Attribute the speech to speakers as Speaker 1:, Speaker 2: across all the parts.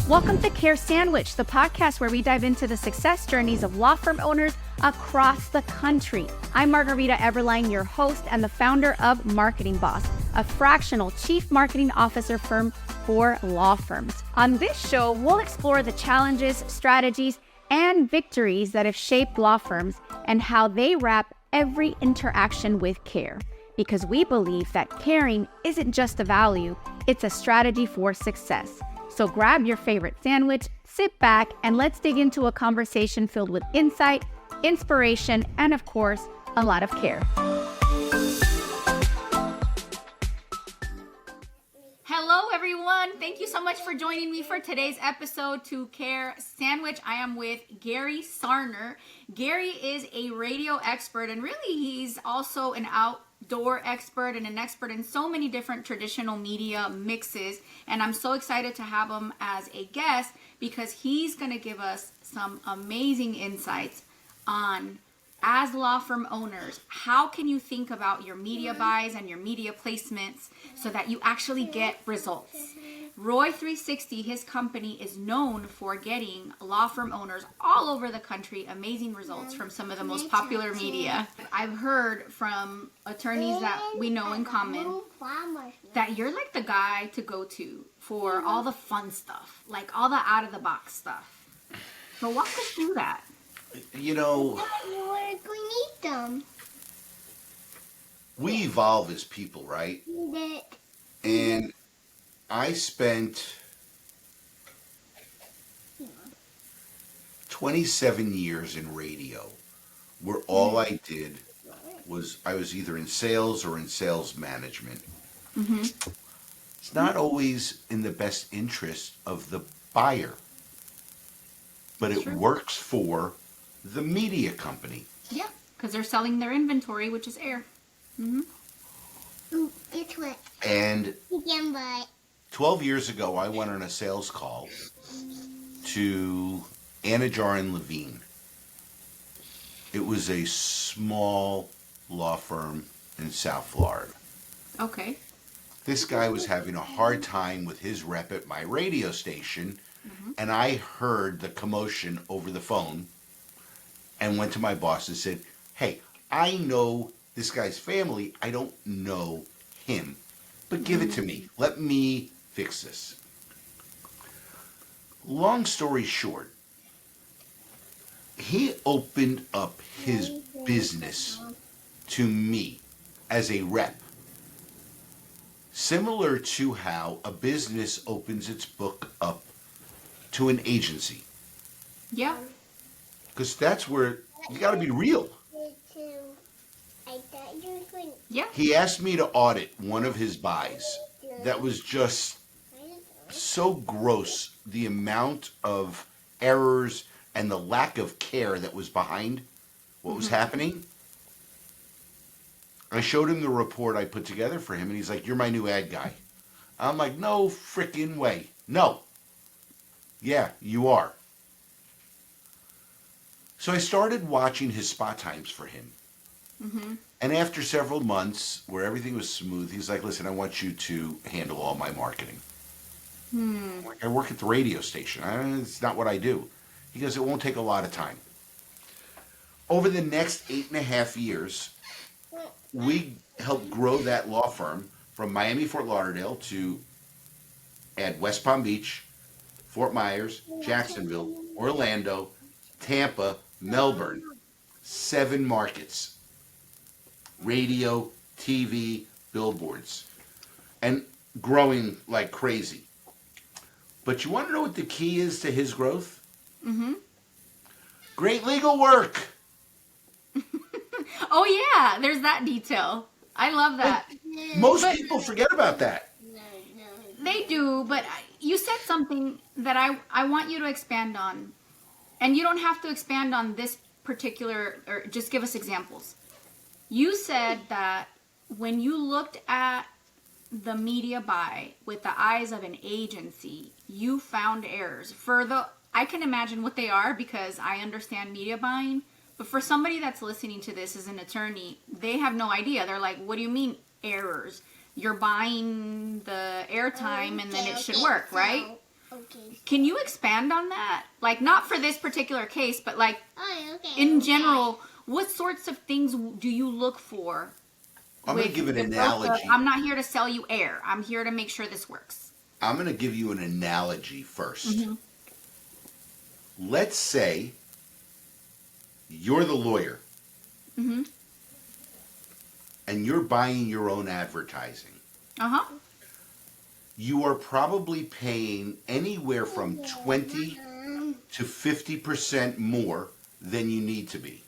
Speaker 1: Welcome to Care Sandwich, the podcast where we dive into the success journeys of law firm owners across the country. I'm Margarita Everline, your host and the founder of Marketing Boss, a fractional chief marketing officer firm for law firms. On this show, we'll explore the challenges, strategies, and victories that have shaped law firms and how they wrap every interaction with care. Because we believe that caring isn't just a value, it's a strategy for success. So grab your favorite sandwich, sit back, and let's dig into a conversation filled with insight, inspiration, and of course, a lot of care. Hello, everyone. Thank you so much for joining me for today's episode to Care Sandwich. I am with Gary Sarner. Gary is a radio expert, and really he's also an outdoor expert and an expert in so many different traditional media mixes. And I'm so excited to have him as a guest because he's going to give us some amazing insights on, as law firm owners, how can you think about your media buys and your media placements so that you actually get results? Roy 360, his company, is known for getting law firm owners all over the country amazing results from some of the most popular media. I've heard from attorneys that we know in common that you're like the guy to go to for all the fun stuff, like all the out-of-the-box stuff. So walk us through that.
Speaker 2: You know, we evolve as people, right? And I spent 27 years in radio where all I did was I was either in sales or in sales management. It's not always in the best interest of the buyer, but it works for the media company.
Speaker 1: Yeah, because they're selling their inventory, which is air.
Speaker 3: It's what?
Speaker 2: And
Speaker 3: You can buy.
Speaker 2: 12 years ago, I went on a sales call to Anajar and Levine. It was a small law firm in South Florida.
Speaker 1: Okay.
Speaker 2: This guy was having a hard time with his rep at my radio station, and I heard the commotion over the phone and went to my boss and said, hey, I know this guy's family. I don't know him, but give it to me. Let me fix this. Long story short, he opened up his business to me as a rep, similar to how a business opens its book up to an agency.
Speaker 1: Yeah.
Speaker 2: Because that's where you got to be real.
Speaker 1: Yeah.
Speaker 2: He asked me to audit one of his buys that was just so gross, the amount of errors and the lack of care that was behind what was happening. I showed him the report I put together for him, and he's like, you're my new ad guy. I'm like, no frickin' way. No. Yeah, you are. So I started watching his spot times for him. And after several months where everything was smooth, he's like, listen, I want you to handle all my marketing. I'm like, I work at the radio station. It's not what I do. He goes, it won't take a lot of time. Over the next 8.5 years, we helped grow that law firm from Miami, Fort Lauderdale to add West Palm Beach, Fort Myers, Jacksonville, Orlando, Tampa, Melbourne, 7 markets. Radio, TV, billboards, and growing like crazy. But you want to know what the key is to his growth? Great legal work.
Speaker 1: Oh, yeah. There's that detail. I love that.
Speaker 2: Most people forget about that.
Speaker 1: They do, but you said something that I want you to expand on. And you don't have to expand on this particular, or just give us examples. You said that when you looked at the media buy with the eyes of an agency, you found errors. I can imagine what they are because I understand media buying, but for somebody that's listening to this as an attorney, they have no idea. They're like, what do you mean errors? You're buying the airtime and then it should work, right? Can you expand on that? Like, not for this particular case, but like in general, what sorts of things do you look for?
Speaker 2: I'm going to give an analogy.
Speaker 1: I'm not here to sell you air. I'm here to make sure this works.
Speaker 2: I'm going to give you an analogy first.
Speaker 1: Mm-hmm.
Speaker 2: Let's say you're the lawyer.
Speaker 1: Mm-hmm.
Speaker 2: And you're buying your own advertising.
Speaker 1: Uh-huh.
Speaker 2: You are probably paying anywhere from 20 to 50% more than you need to be.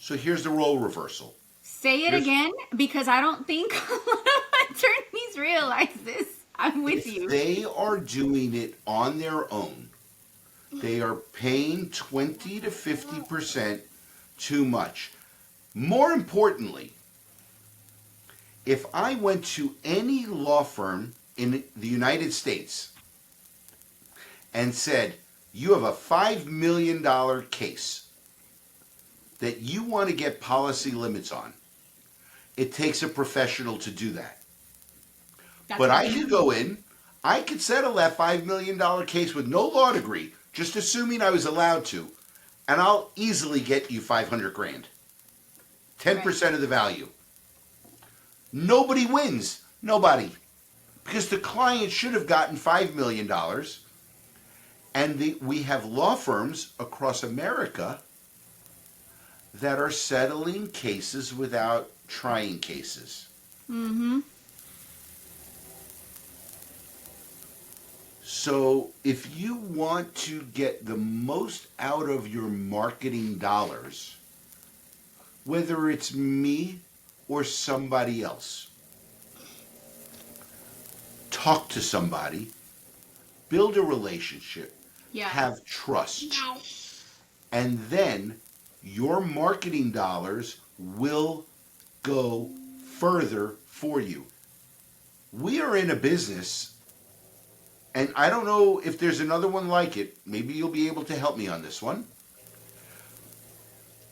Speaker 2: So here's the role reversal.
Speaker 1: Say it again, because I don't think a lot of attorneys realize this. I'm with you.
Speaker 2: If they are doing it on their own, they are paying 20 to 50% too much. More importantly, if I went to any law firm in the United States and said, you have a $5 million case that you want to get policy limits on, it takes a professional to do that. But I could go in, I could settle that $5 million case with no law degree, just assuming I was allowed to, and I'll easily get you $500,000. 10% of the value. Nobody wins. Nobody. Because the client should have gotten $5 million. And we have law firms across America that are settling cases without trying cases.
Speaker 1: Mm-hmm.
Speaker 2: So if you want to get the most out of your marketing dollars, whether it's me or somebody else, talk to somebody, build a relationship, have trust, and then your marketing dollars will go further for you. We are in a business, and I don't know if there's another one like it. Maybe you'll be able to help me on this one.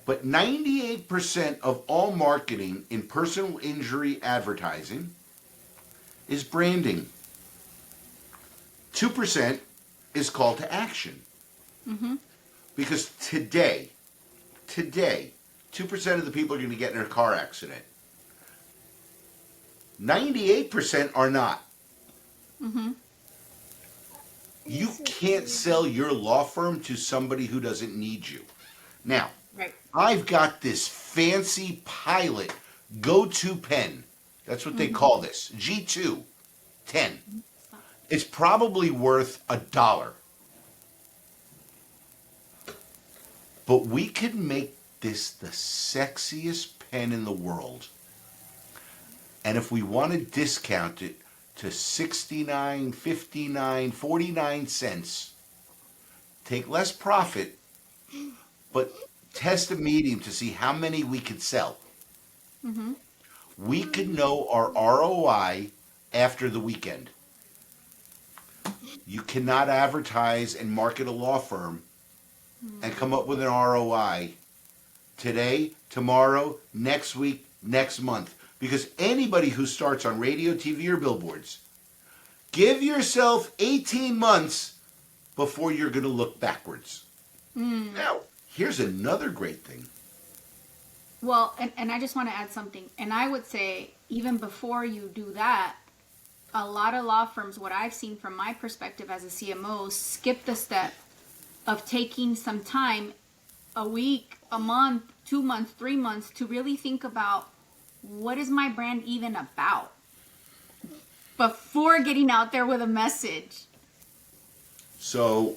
Speaker 2: But 98% of all marketing in personal injury advertising is branding. 2% is call to action.
Speaker 1: Mm-hmm.
Speaker 2: Because today, 2% of the people are going to get in a car accident. 98% are not.
Speaker 1: Mm-hmm.
Speaker 2: You can't sell your law firm to somebody who doesn't need you. Now, I've got this fancy Pilot go-to pen. That's what they call this. G2 10. It's probably worth $1. But we could make this the sexiest pen in the world. And if we want to discount it to 69, 59, 49 cents, take less profit, but test a medium to see how many we could sell.
Speaker 1: Mm-hmm.
Speaker 2: We could know our ROI after the weekend. You cannot advertise and market a law firm and come up with an ROI today, tomorrow, next week, next month. Because anybody who starts on radio, TV, or billboards, give yourself 18 months before you're going to look backwards. Now, here's another great thing.
Speaker 1: Well, and I just want to add something. And I would say, even before you do that, a lot of law firms, what I've seen from my perspective as a CMO, skip the step of taking some time, a week, a month, 2 months, 3 months, to really think about, what is my brand even about, before getting out there with a message.
Speaker 2: So,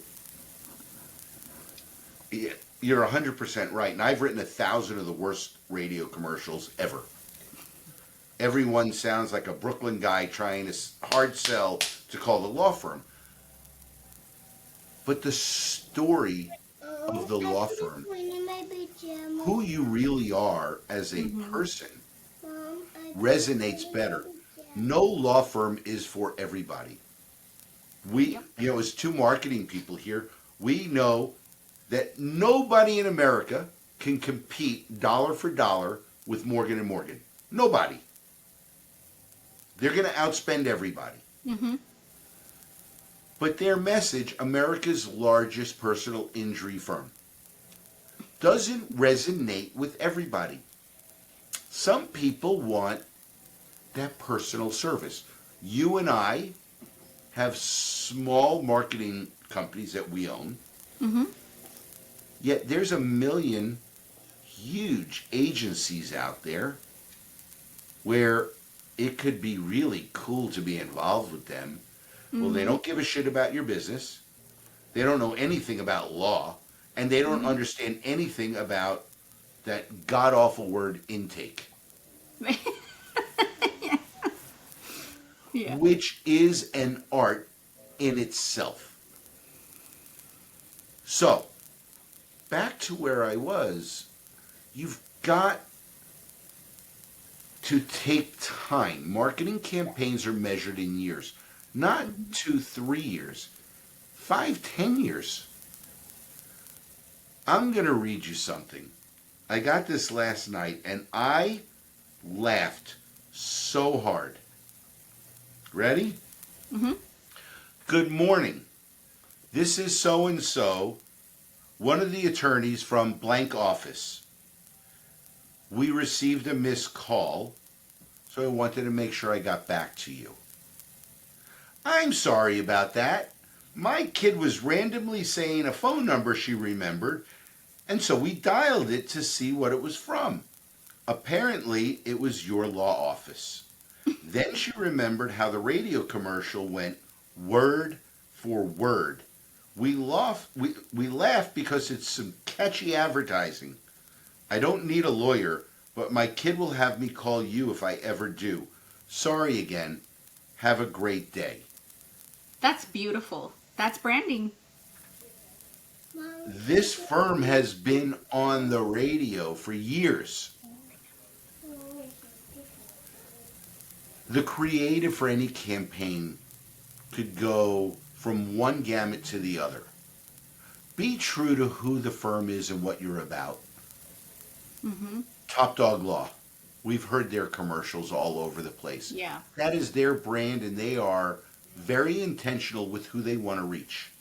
Speaker 2: yeah, you're 100% right. And I've written 1,000 of the worst radio commercials ever. Everyone sounds like a Brooklyn guy trying to hard sell to call the law firm. But the story of the law firm, who you really are as a person, resonates better. No law firm is for everybody. We, as two marketing people here, we know that nobody in America can compete dollar for dollar with Morgan & Morgan. Nobody. They're going to outspend everybody.
Speaker 1: Mm-hmm.
Speaker 2: But their message, America's largest personal injury firm, doesn't resonate with everybody. Some people want that personal service. You and I have small marketing companies that we own.
Speaker 1: Mm-hmm.
Speaker 2: Yet there's a million huge agencies out there where it could be really cool to be involved with them. Well, they don't give a shit about your business. They don't know anything about law. And they don't understand anything about that god-awful word intake.
Speaker 1: Yeah.
Speaker 2: Which is an art in itself. So, back to where I was, you've got to take time. Marketing campaigns are measured in years, not 2, 3 years, 5, 10 years. I'm going to read you something. I got this last night and I laughed so hard. Ready?
Speaker 1: Mm-hmm.
Speaker 2: Good morning. This is so-and-so, one of the attorneys from blank office. We received a missed call, so I wanted to make sure I got back to you. I'm sorry about that. My kid was randomly saying a phone number she remembered, and so we dialed it to see what it was from. Apparently, it was your law office. Then she remembered how the radio commercial went word for word. We laughed because it's some catchy advertising. I don't need a lawyer, but my kid will have me call you if I ever do. Sorry again. Have a great day.
Speaker 1: That's beautiful. That's branding.
Speaker 2: This firm has been on the radio for years. The creative for any campaign could go from one gamut to the other. Be true to who the firm is and what you're about.
Speaker 1: Mm-hmm.
Speaker 2: Top Dog Law. We've heard their commercials all over the place.
Speaker 1: Yeah.
Speaker 2: That is their brand, and they are very intentional with who they want to reach.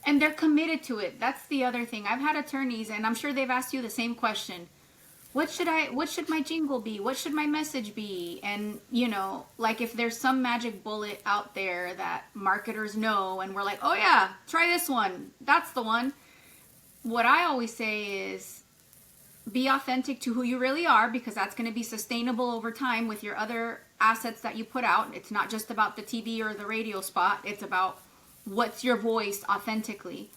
Speaker 1: And they're committed to it. That's the other thing. I've had attorneys, and I'm sure they've asked you the same question. What should my jingle be? What should my message be? And, like if there's some magic bullet out there that marketers know and we're like, oh yeah, try this one. That's the one. What I always say is be authentic to who you really are, because that's going to be sustainable over time with your other assets that you put out. It's not just about the TV or the radio spot. It's about what's your voice authentically.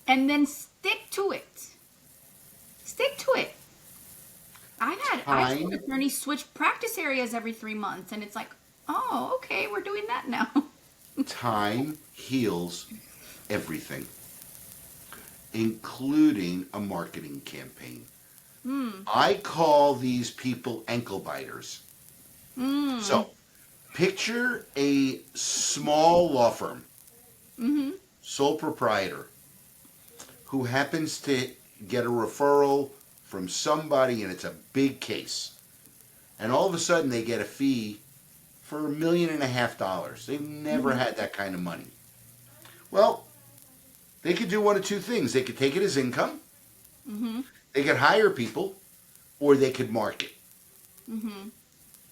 Speaker 1: And then stick to it. Stick to it. I've seen attorneys switch practice areas every 3 months, and it's like, oh, okay, we're doing that now.
Speaker 2: Time heals everything, including a marketing campaign. I call these people ankle biters. So, picture a small law firm, sole proprietor, who happens to get a referral from somebody, and it's a big case. And all of a sudden they get a fee for $1.5 million. They've never had that kind of money. Well, they could do one of two things. They could take it as income. They could hire people, or they could market.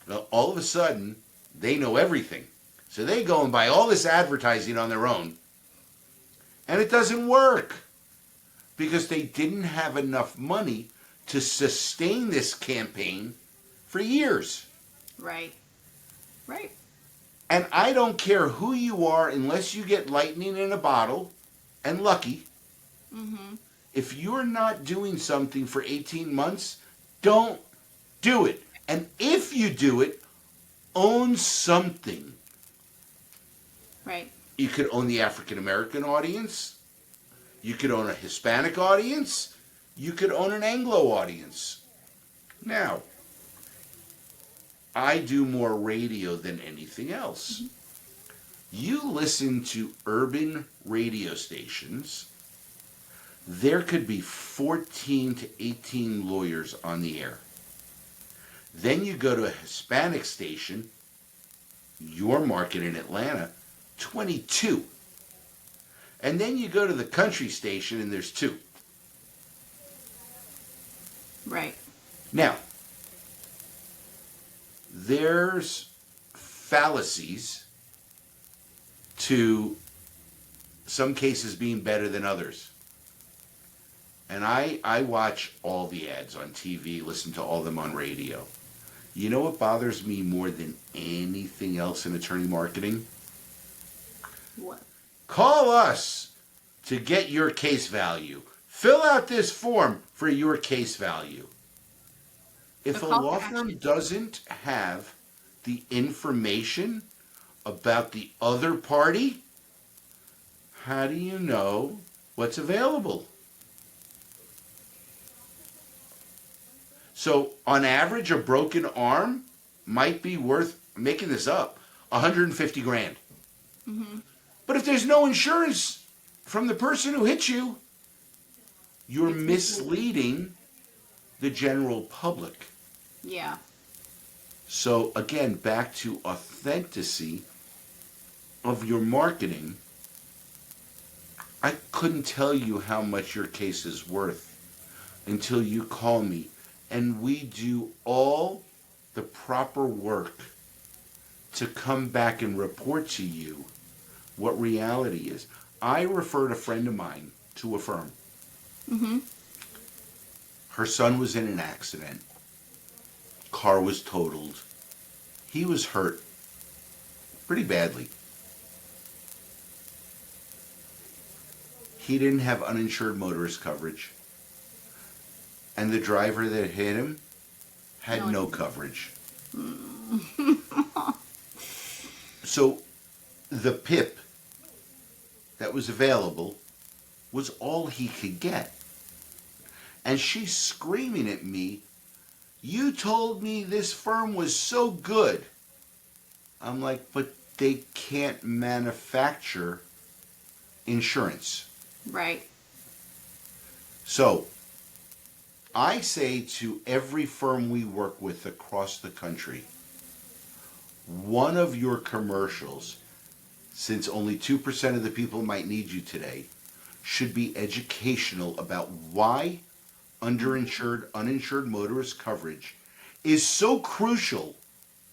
Speaker 2: Well, all of a sudden, they know everything. So they go and buy all this advertising on their own. And it doesn't work, because they didn't have enough money to sustain this campaign for years.
Speaker 1: Right. Right.
Speaker 2: And I don't care who you are, unless you get lightning in a bottle and lucky. If you're not doing something for 18 months, don't do it. And if you do it, own something.
Speaker 1: Right.
Speaker 2: You could own the African American audience. You could own a Hispanic audience. You could own an Anglo audience. Now, I do more radio than anything else. You listen to urban radio stations, there could be 14 to 18 lawyers on the air. Then you go to a Hispanic station, your market in Atlanta, 22. And then you go to the country station and there's two.
Speaker 1: Right.
Speaker 2: Now, there's fallacies to some cases being better than others. And I watch all the ads on TV, listen to all of them on radio. You know what bothers me more than anything else in attorney marketing?
Speaker 1: What?
Speaker 2: Call us to get your case value. Fill out this form for your case value. If a law firm doesn't have the information about the other party, how do you know what's available? So, on average, a broken arm might be worth, making this up, 150 grand.
Speaker 1: Mm-hmm.
Speaker 2: But if there's no insurance from the person who hit you, you're misleading the general public.
Speaker 1: Yeah.
Speaker 2: So, again, back to authenticity of your marketing. I couldn't tell you how much your case is worth until you call me. And we do all the proper work to come back and report to you what reality is. I referred a friend of mine to a firm.
Speaker 1: Mm-hmm.
Speaker 2: Her son was in an accident. Car was totaled. He was hurt pretty badly. He didn't have uninsured motorist coverage. And the driver that hit him had no coverage. So the PIP that was available was all he could get. And she's screaming at me, "You told me this firm was so good." I'm like, but they can't manufacture insurance.
Speaker 1: Right.
Speaker 2: So I say to every firm we work with across the country, one of your commercials, since only 2% of the people might need you today, should be educational about why underinsured, uninsured motorist coverage is so crucial.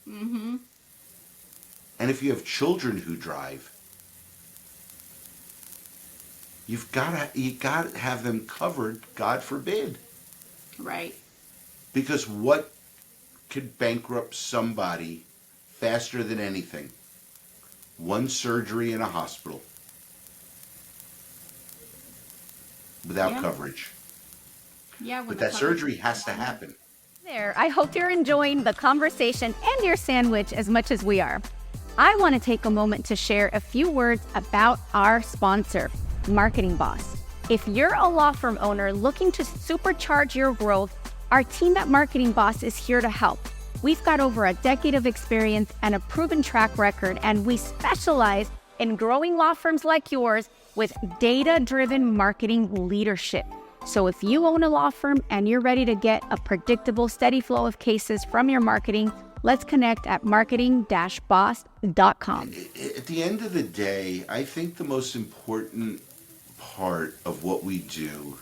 Speaker 1: Mm-hmm.
Speaker 2: And if you have children who drive, you gotta have them covered, God forbid.
Speaker 1: Right.
Speaker 2: Because what could bankrupt somebody faster than anything? One surgery in a hospital without coverage.
Speaker 1: Yeah.
Speaker 2: But that surgery has to happen.
Speaker 3: There, I hope you're enjoying the conversation and your sandwich as much as we are. I want to take a moment to share a few words about our sponsor, Marketing Boss. If you're a law firm owner looking to supercharge your growth, our team at Marketing Boss is here to help. We've got over a decade of experience and a proven track record, and we specialize in growing law firms like yours with data-driven marketing leadership. So if you own a law firm and you're ready to get a predictable, steady flow of cases from your marketing, let's connect at marketing-boss.com.
Speaker 2: At the end of the day, I think the most important part of what we do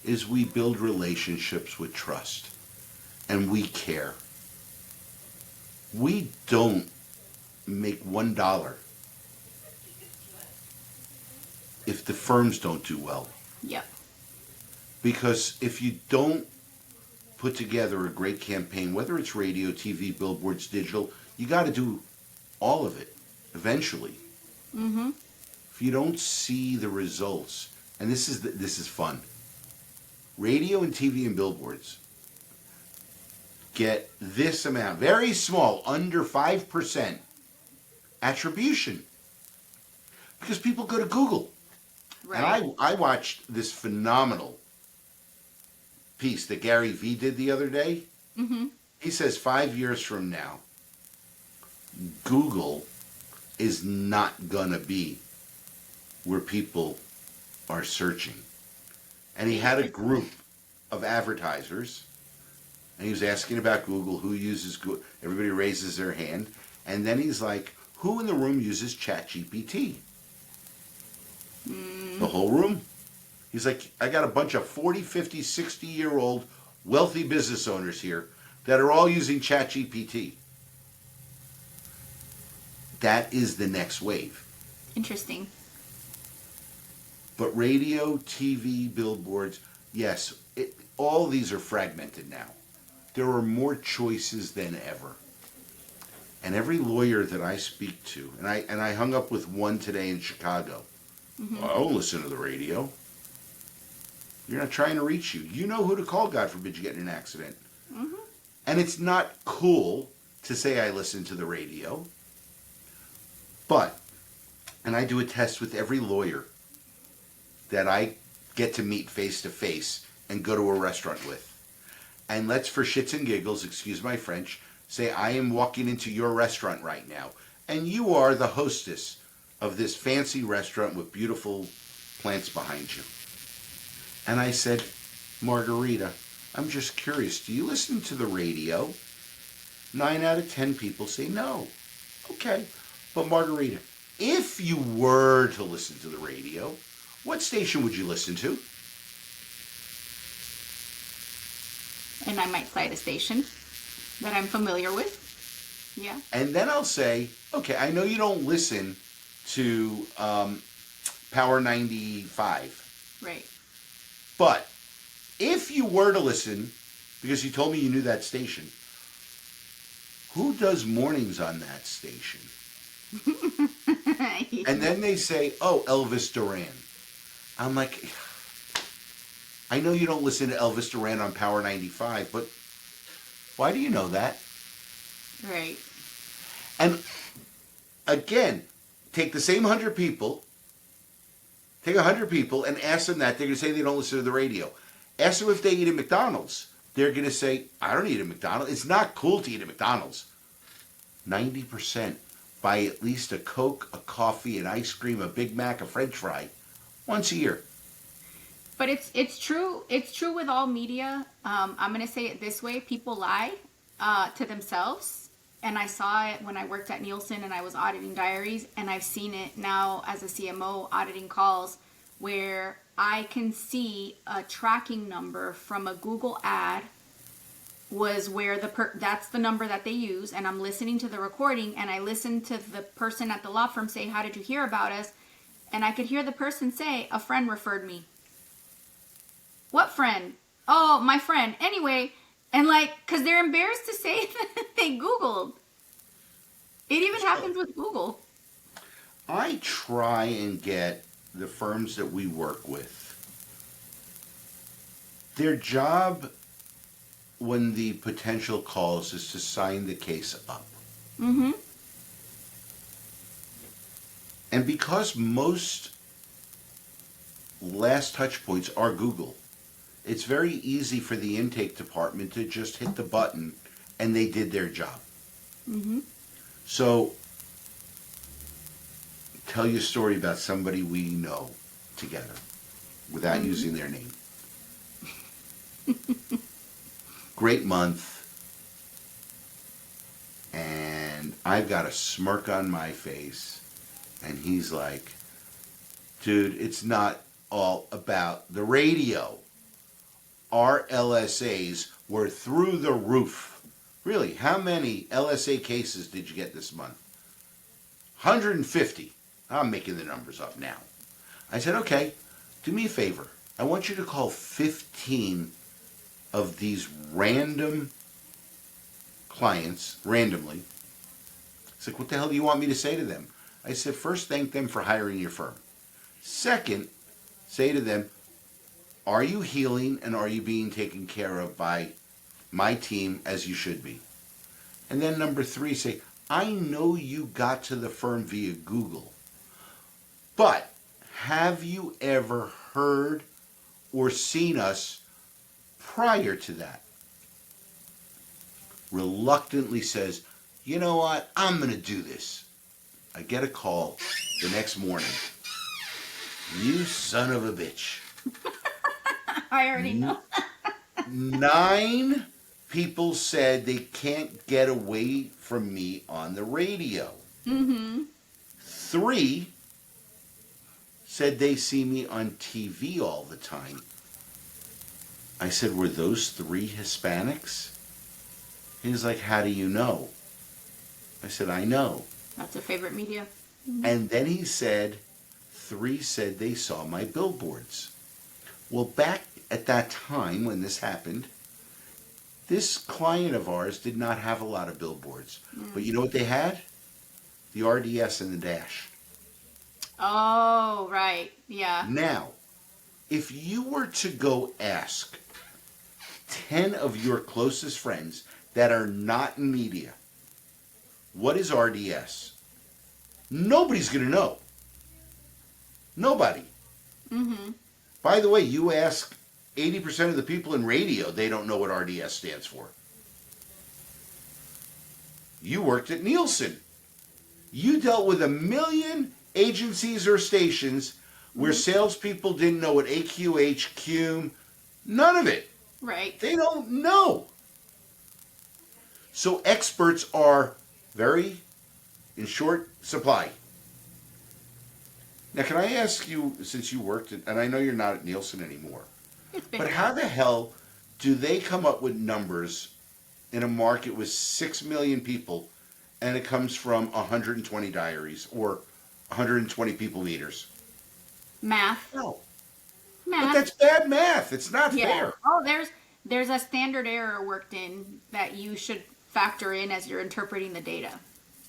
Speaker 2: is we build relationships with trust, and we care. We don't make $1 if the firms don't do well.
Speaker 1: Yep.
Speaker 2: Because if you don't put together a great campaign, whether it's radio, TV, billboards, digital, you got to do all of it eventually.
Speaker 1: Mm-hmm.
Speaker 2: If you don't see the results, and this is fun. Radio and TV and billboards get this amount, very small, under 5% attribution, because people go to Google.
Speaker 1: Right.
Speaker 2: And I watched this phenomenal piece that Gary V did the other day.
Speaker 1: Mm-hmm.
Speaker 2: He says 5 years from now, Google is not gonna be where people are searching. And he had a group of advertisers, and he was asking about Google, who uses Google. Everybody raises their hand, and then he's like, who in the room uses ChatGPT? The whole room. He's like, I got a bunch of 40, 50, 60-year-old wealthy business owners here that are all using ChatGPT. That is the next wave.
Speaker 1: Interesting.
Speaker 2: But radio, TV, billboards, yes, all these are fragmented now. There are more choices than ever. And every lawyer that I speak to, and I hung up with one today in Chicago. I don't listen to the radio. You're not trying to reach you. You know who to call, God forbid you get in an accident. And it's not cool to say I listen to the radio. But, and I do a test with every lawyer that I get to meet face to face and go to a restaurant with. And let's, for shits and giggles, excuse my French, say I am walking into your restaurant right now. And you are the hostess of this fancy restaurant with beautiful plants behind you. And I said, Margarita, I'm just curious, do you listen to the radio? 9 out of 10 people say no. Okay. But Margarita, if you were to listen to the radio, what station would you listen to?
Speaker 1: And I might cite a station that I'm familiar with. Yeah.
Speaker 2: And then I'll say, okay, I know you don't listen to Power 95.
Speaker 1: Right.
Speaker 2: But if you were to listen, because you told me you knew that station, who does mornings on that station? And then they say, oh, Elvis Duran. I'm like, I know you don't listen to Elvis Duran on Power 95, but why do you know that?
Speaker 1: Right.
Speaker 2: And again, take the same 100 people, take 100 people and ask them that. They're going to say they don't listen to the radio. Ask them if they eat at McDonald's. They're going to say, I don't eat at McDonald's. It's not cool to eat at McDonald's. 90% buy at least a Coke, a coffee, an ice cream, a Big Mac, a French fry once a year.
Speaker 1: But it's true. It's true with all media. I'm going to say it this way. People lie to themselves. And I saw it when I worked at Nielsen and I was auditing diaries. And I've seen it now as a CMO auditing calls where I can see a tracking number from a Google ad was where that's the number that they use. And I'm listening to the recording and I listened to the person at the law firm say, how did you hear about us? And I could hear the person say, a friend referred me. What friend? Oh, my friend. Anyway, and because they're embarrassed to say that they Googled. It even happens with Google.
Speaker 2: I try and get the firms that we work with, their job when the potential calls is to sign the case up.
Speaker 1: Mm-hmm.
Speaker 2: And because most last touch points are Google, it's very easy for the intake department to just hit the button and they did their job.
Speaker 1: Mm-hmm.
Speaker 2: So, tell you a story about somebody we know together without using their name. Great month. And I've got a smirk on my face. And he's like, dude, it's not all about the radio. Our LSAs were through the roof. Really, how many LSA cases did you get this month? 150. I'm making the numbers up now. I said, okay, do me a favor. I want you to call 15 of these random clients, randomly. It's like, what the hell do you want me to say to them? I said, first, thank them for hiring your firm. Second, say to them, are you healing and are you being taken care of by my team as you should be? And then number 3, say, I know you got to the firm via Google, but have you ever heard or seen us prior to that? Reluctantly says, you know what, I'm going to do this. I get a call the next morning. You son of a bitch.
Speaker 1: I already know.
Speaker 2: 9 people said they can't get away from me on the radio.
Speaker 1: Mm-hmm.
Speaker 2: 3 said they see me on TV all the time. I said, were those 3 Hispanics? He was like, how do you know? I said, I know.
Speaker 1: That's their favorite media.
Speaker 2: And then he said, 3 said they saw my billboards. Well, back at that time when this happened, this client of ours did not have a lot of billboards. But you know what they had? The RDS and the dash.
Speaker 1: Oh, right. Yeah.
Speaker 2: Now, if you were to go ask 10 of your closest friends that are not in media, what is RDS? Nobody's going to know. Nobody.
Speaker 1: Mm-hmm.
Speaker 2: By the way, you ask 80% of the people in radio, they don't know what RDS stands for. You worked at Nielsen. You dealt with 1 million agencies or stations where salespeople didn't know what AQH, QM, none of it.
Speaker 1: Right.
Speaker 2: They don't know. So experts are very in short supply. Now, can I ask you, since you worked at, and I know you're not at Nielsen anymore,
Speaker 1: It's been
Speaker 2: but how the hell do they come up with numbers in a market with 6 million people and it comes from 120 diaries or 120 people meters?
Speaker 1: math.
Speaker 2: No.
Speaker 1: Math.
Speaker 2: But that's bad math. It's not fair.
Speaker 1: Oh, there's a standard error worked in that you should factor in as you're interpreting the data,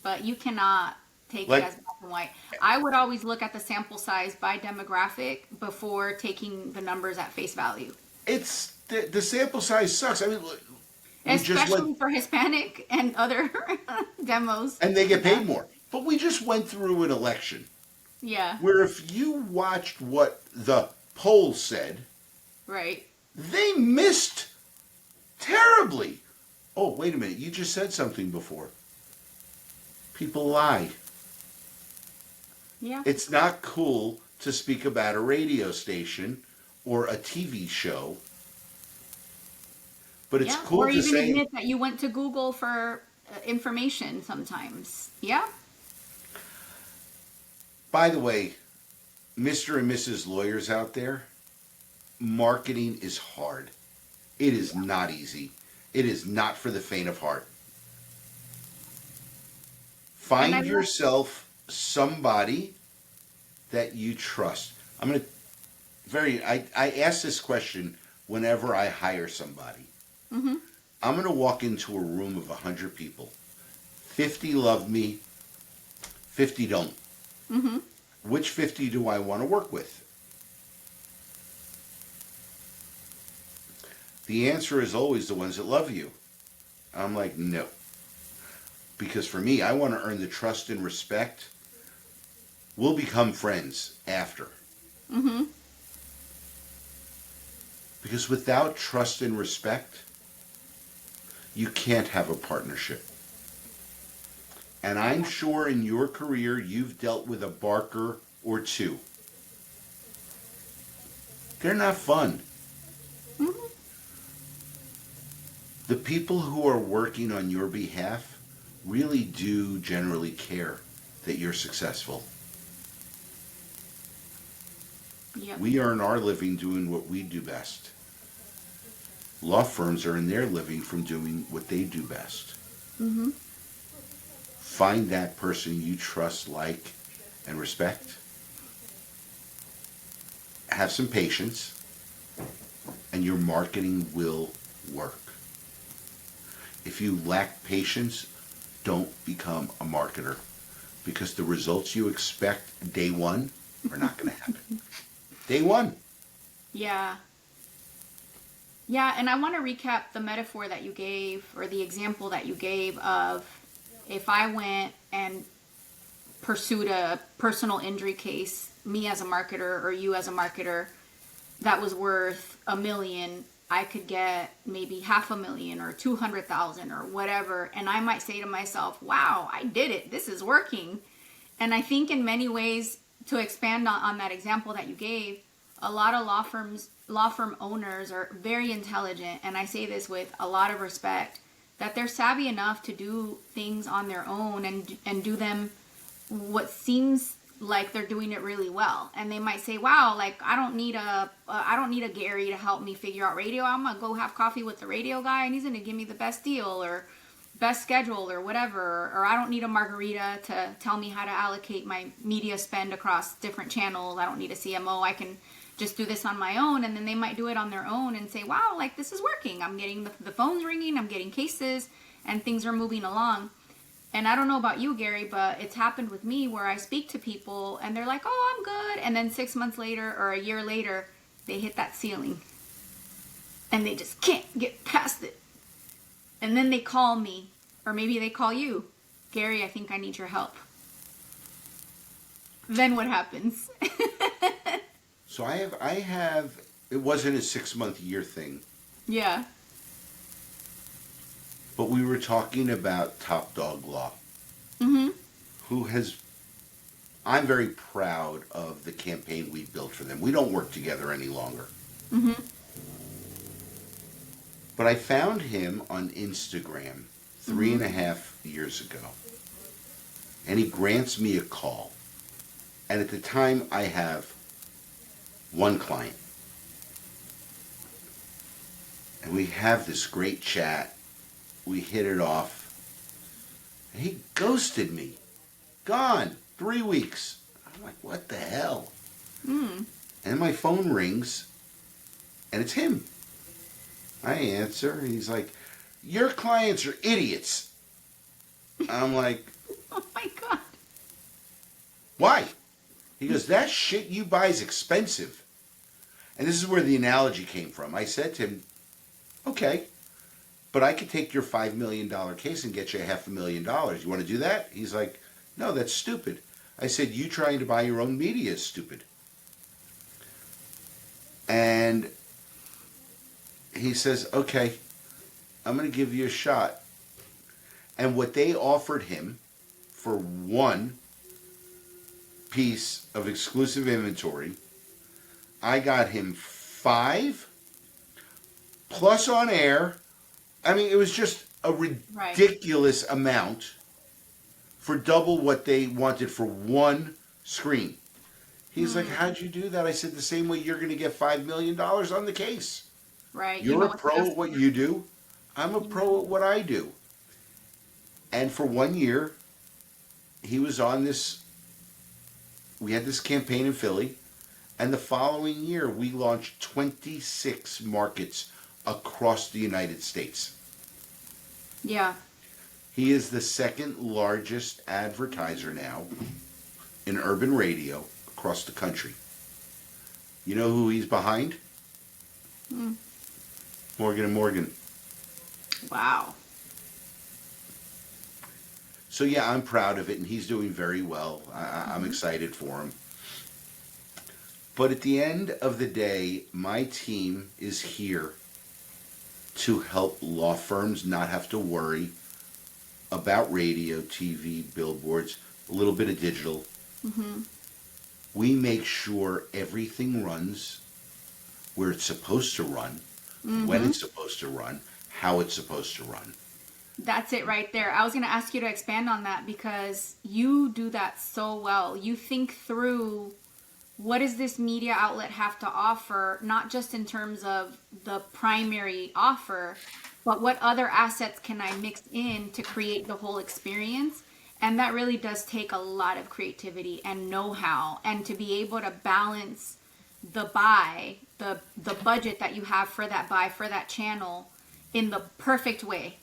Speaker 1: but you cannot take
Speaker 2: Like-
Speaker 1: it as black and white. I would always look at the sample size by demographic before taking the numbers at face value,
Speaker 2: It's the sample size sucks. I mean, look, we just
Speaker 1: especially
Speaker 2: went,
Speaker 1: for Hispanic and other demos.
Speaker 2: and they get paid more. But we just went through an election
Speaker 1: Yeah,
Speaker 2: where if you watched what the polls said,
Speaker 1: right.
Speaker 2: they missed terribly. Oh, wait a minute. You just said something before. People lie.
Speaker 1: Yeah.
Speaker 2: It's not cool to speak about a radio station or a TV show. But it's
Speaker 1: Yeah.
Speaker 2: cool
Speaker 1: Or
Speaker 2: to
Speaker 1: even
Speaker 2: say,
Speaker 1: admit that you went to Google for information sometimes. Yeah.
Speaker 2: by the way, Mr. and Mrs. Lawyers out there, marketing is hard. It is not easy. It is not for the faint of heart.
Speaker 1: And I
Speaker 2: Find yourself somebody that you trust. I'm going to I ask this question whenever I hire somebody.
Speaker 1: Mm-hmm.
Speaker 2: I'm going to walk into a room of 100 people. 50 love me, 50 don't.
Speaker 1: Mm-hmm.
Speaker 2: Which 50 do I want to work with? The answer is always the ones that love you. I'm like, no. Because for me, I want to earn the trust and respect. We'll become friends after.
Speaker 1: Mm-hmm.
Speaker 2: Because without trust and respect, you can't have a partnership. And I'm sure in your career, you've dealt with a barker or two. They're not fun.
Speaker 1: Mm-hmm.
Speaker 2: The people who are working on your behalf really do generally care that you're successful.
Speaker 1: Yep.
Speaker 2: We earn our living doing what we do best. Law firms earn their living from doing what they do best.
Speaker 1: Mm-hmm.
Speaker 2: Find that person you trust, like, and respect. Have some patience, and your marketing will work. If you lack patience, don't become a marketer, because the results you expect day one are not going to happen. Day one.
Speaker 1: Yeah. Yeah, and I want to recap the metaphor that you gave, or the example that you gave of if I went and pursued a personal injury case, me as a marketer or you as a marketer, that was worth $1 million, I could get maybe $500,000 or $200,000 or whatever. And I might say to myself, wow, I did it. This is working. And I think in many ways, to expand on that example that you gave, a lot of law firm owners are very intelligent, and I say this with a lot of respect, that they're savvy enough to do things on their own and do them what seems like they're doing it really well, and they might say, wow, like I don't need a Gary to help me figure out radio. I'm gonna go have coffee with the radio guy and he's gonna give me the best deal or best schedule or whatever. Or I don't need a Margarita to tell me how to allocate my media spend across different channels. I don't need a CMO. I can just do this on my own. And then they might do it on their own and say, wow, like this is working. I'm getting the phones ringing, I'm getting cases, and things are moving along. And I don't know about you, Gary, but it's happened with me where I speak to people and they're like, oh, I'm good. And then 6 months later or a year later, they hit that ceiling and they just can't get past it. And then they call me, or maybe they call you. Gary, I think I need your help. Then what happens?
Speaker 2: So I have, it wasn't a 6 month year thing,
Speaker 1: Yeah.
Speaker 2: but we were talking about Top Dog Law,
Speaker 1: Mm-hmm.
Speaker 2: who has, I'm very proud of the campaign we built for them. We don't work together any longer.
Speaker 1: Mm-hmm.
Speaker 2: But I found him on Instagram 3.5 years ago. And he grants me a call. And at the time, I have one client. And we have this great chat. We hit it off. And he ghosted me. Gone. 3 weeks. I'm like, what the hell? And my phone rings. And it's him. I answer, and he's like, your clients are idiots. I'm like,
Speaker 1: Oh my God.
Speaker 2: why? He goes, that shit you buy is expensive. And this is where the analogy came from. I said to him, okay, but I could take your $5 million case and get you $500,000. You want to do that? He's like, no, that's stupid. I said, you trying to buy your own media is stupid. And he says, okay, I'm going to give you a shot. And what they offered him for one piece of exclusive inventory, I got him 5 plus on air. I mean, it was just a ridiculous amount for double what they wanted for one screen. He's like, how'd you do that? I said, the same way you're going to get $5 million on the case.
Speaker 1: Right.
Speaker 2: You're a pro at what you do. I'm a pro at what I do. And for 1 year, he was on this, we had this campaign in Philly, and the following year we launched 26 markets across the United States.
Speaker 1: Yeah.
Speaker 2: He is the second largest advertiser now in urban radio across the country. You know who he's behind? Morgan & Morgan.
Speaker 1: Wow.
Speaker 2: So yeah, I'm proud of it, and he's doing very well. I'm excited for him. But at the end of the day, my team is here to help law firms not have to worry about radio, TV, billboards, a little bit of digital. We make sure everything runs where it's supposed to run, when it's supposed to run, how it's supposed to run.
Speaker 1: That's it right there. I was going to ask you to expand on that because you do that so well. You think through what does this media outlet have to offer, not just in terms of the primary offer, but what other assets can I mix in to create the whole experience? And that really does take a lot of creativity and know-how, and to be able to balance the buy, the budget that you have for that buy, for that channel in the perfect way,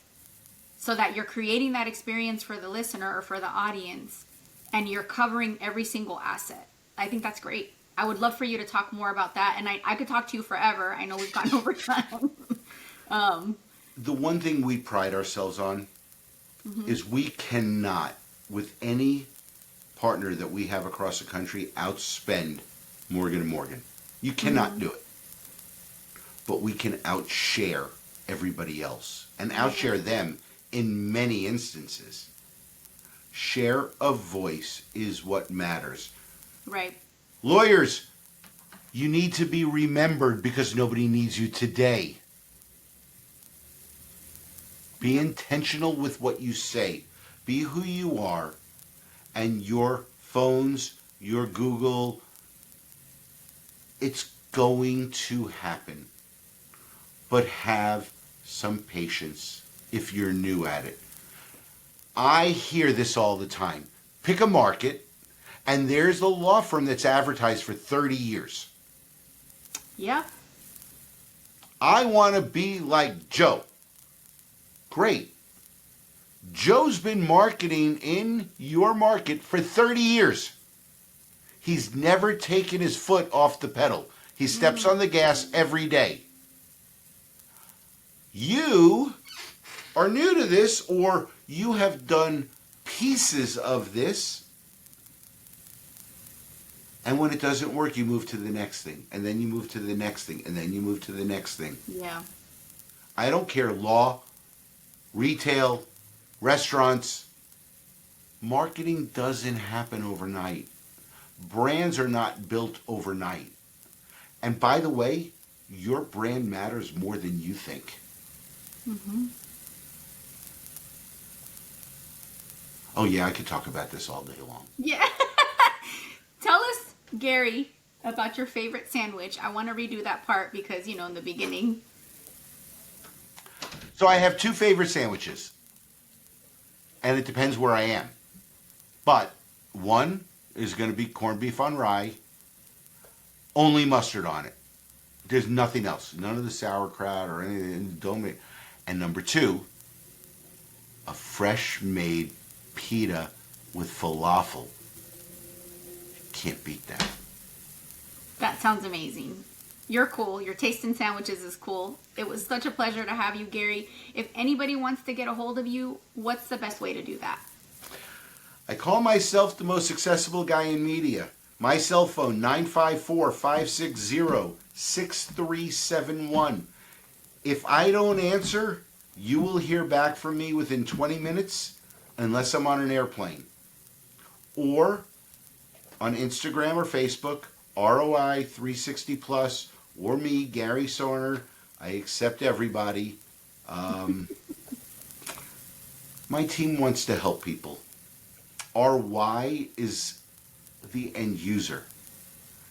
Speaker 1: so that you're creating that experience for the listener or for the audience, and you're covering every single asset. I think that's great. I would love for you to talk more about that, and I could talk to you forever. I know we've gone over time.
Speaker 2: The one thing we pride ourselves on is we cannot, with any partner that we have across the country, outspend Morgan & Morgan. You cannot do it. But we can outshare everybody else and outshare them in many instances. Share of voice is what matters.
Speaker 1: Right.
Speaker 2: Lawyers, you need to be remembered because nobody needs you today. Be intentional with what you say. Be who you are, and your phones, your Google. It's going to happen. But have some patience if you're new at it. I hear this all the time. Pick a market, and there's a law firm that's advertised for 30 years.
Speaker 1: Yeah.
Speaker 2: I want to be like Joe. Great. Joe's been marketing in your market for 30 years. He's never taken his foot off the pedal. He steps on the gas every day. You are new to this, or you have done pieces of this, and when it doesn't work, you move to the next thing, and then you move to the next thing, and then you move to the next thing.
Speaker 1: Yeah.
Speaker 2: I don't care, law, retail, restaurants. Marketing doesn't happen overnight. Brands are not built overnight. And by the way, your brand matters more than you think.
Speaker 1: Mm-hmm.
Speaker 2: Oh yeah, I could talk about this all day long.
Speaker 1: Yeah. Tell us, Gary, about your favorite sandwich. I want to redo that part because, in the beginning.
Speaker 2: So I have two favorite sandwiches. And it depends where I am. But one is going to be corned beef on rye, only mustard on it. There's nothing else. None of the sauerkraut or anything. Don't make. And number two, a fresh made pita with falafel. Can't beat that.
Speaker 1: That sounds amazing. You're cool. Your taste in sandwiches is cool. It was such a pleasure to have you, Gary. If anybody wants to get a hold of you, what's the best way to do that?
Speaker 2: I call myself the most accessible guy in media. My cell phone, 954-560-6371. If I don't answer, you will hear back from me within 20 minutes, unless I'm on an airplane. Or on Instagram or Facebook, ROI 360 Plus, or me, Gary Sarner. I accept everybody. My team wants to help people. Our why is the end user.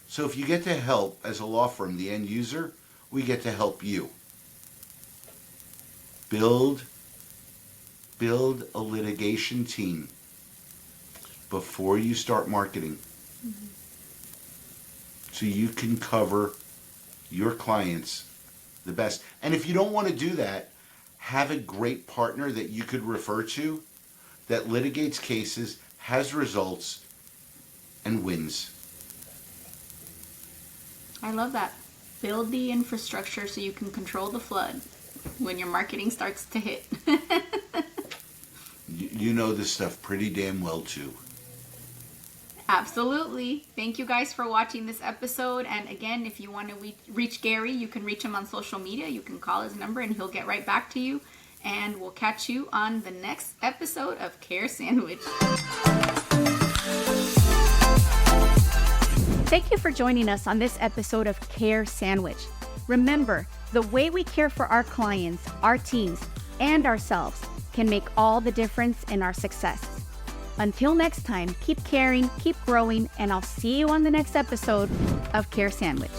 Speaker 2: So if you get to help, as a law firm, the end user, we get to help you. Build a litigation team before you start marketing. Mm-hmm. So you can cover your clients the best. And if you don't want to do that, have a great partner that you could refer to that litigates cases, has results, and wins.
Speaker 1: I love that. Build the infrastructure so you can control the flood when your marketing starts to hit.
Speaker 2: You know this stuff pretty damn well too.
Speaker 1: Absolutely. Thank you guys for watching this episode. And again, if you want to reach Gary, you can reach him on social media. You can call his number and he'll get right back to you. And we'll catch you on the next episode of Care Sandwich.
Speaker 3: Thank you for joining us on this episode of Care Sandwich. Remember, the way we care for our clients, our teams, and ourselves can make all the difference in our success. Until next time, keep caring, keep growing, and I'll see you on the next episode of Care Sandwich.